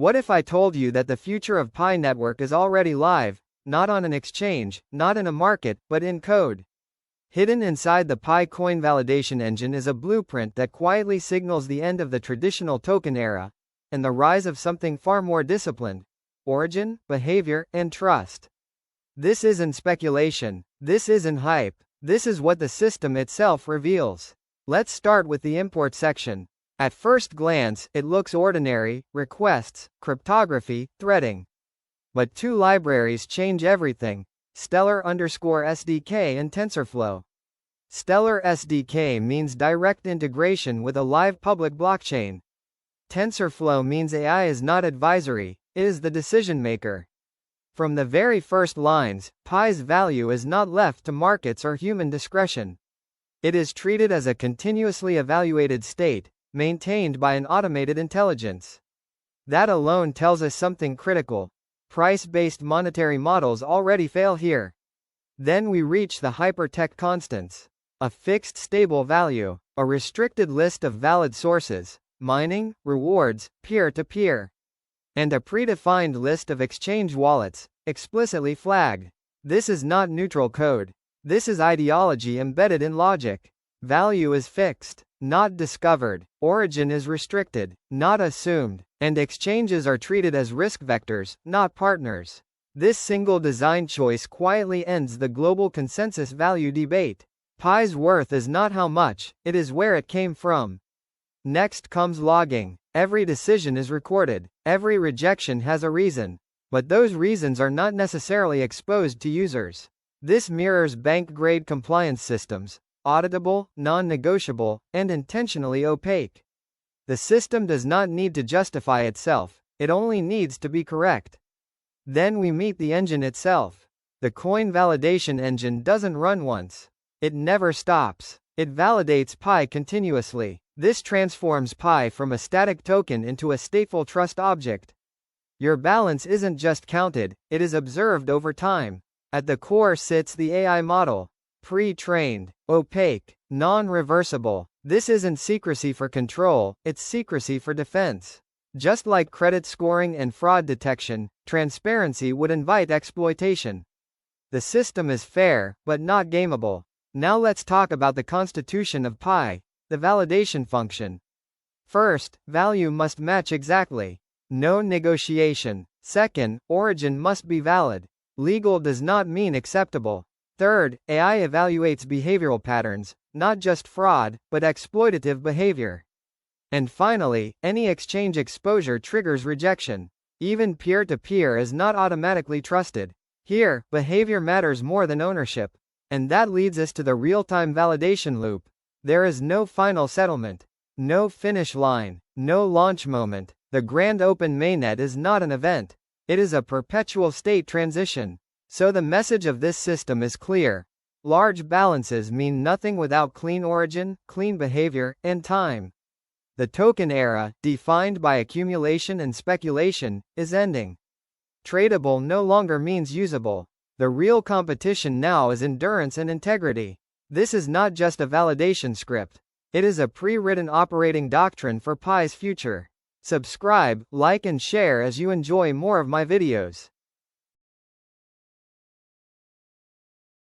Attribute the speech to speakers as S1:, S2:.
S1: What if I told you that the future of Pi network is already live, not on an exchange, not in a market, but in code? Hidden inside the Pi coin validation engine is a blueprint that quietly signals the end of the traditional token era, and the rise of something far more disciplined: origin, behavior, and trust. This isn't speculation. This isn't hype. This is what the system itself reveals. Let's start with the import section. At first glance, it looks ordinary: requests, cryptography, threading. But two libraries change everything: Stellar_SDK and TensorFlow. Stellar SDK means direct integration with a live public blockchain. TensorFlow means AI is not advisory, it is the decision maker. From the very first lines, Pi's value is not left to markets or human discretion. It is treated as a continuously evaluated state, maintained by an automated intelligence. That alone tells us something critical. Price-based monetary models already fail here. Then we reach the hypertext constants. A fixed stable value, a restricted list of valid sources, mining, rewards, peer-to-peer, and a predefined list of exchange wallets, explicitly flagged. This is not neutral code. This is ideology embedded in logic. Value is fixed, not discovered. Origin is restricted, not assumed. And exchanges are treated as risk vectors, not partners. This single design choice quietly ends the global consensus value debate. Pi's worth is not how much, it is where it came from. Next comes logging. Every decision is recorded. Every rejection has a reason. But those reasons are not necessarily exposed to users. This mirrors bank-grade compliance systems: auditable, non-negotiable, and intentionally opaque. The system does not need to justify itself, it only needs to be correct. Then we meet the engine itself. The coin validation engine doesn't run once. It never stops. It validates Pi continuously. This transforms Pi from a static token into a stateful trust object. Your balance isn't just counted, it is observed over time. At the core sits the AI model. Pre-trained, opaque, non-reversible. This isn't secrecy for control, it's secrecy for defense. Just like credit scoring and fraud detection, transparency would invite exploitation. The system is fair, but not gameable. Now let's talk about the constitution of Pi, the validation function. First, value must match exactly. No negotiation. Second, origin must be valid. Legal does not mean acceptable. Third, AI evaluates behavioral patterns, not just fraud, but exploitative behavior. And finally, any exchange exposure triggers rejection. Even peer-to-peer is not automatically trusted. Here, behavior matters more than ownership. And that leads us to the real-time validation loop. There is no final settlement. No finish line. No launch moment. The Grand Open Mainnet is not an event. It is a perpetual state transition. So the message of this system is clear. Large balances mean nothing without clean origin, clean behavior, and time. The token era, defined by accumulation and speculation, is ending. Tradable no longer means usable. The real competition now is endurance and integrity. This is not just a validation script. It is a pre-written operating doctrine for Pi's future. Subscribe, like and share as you enjoy more of my videos.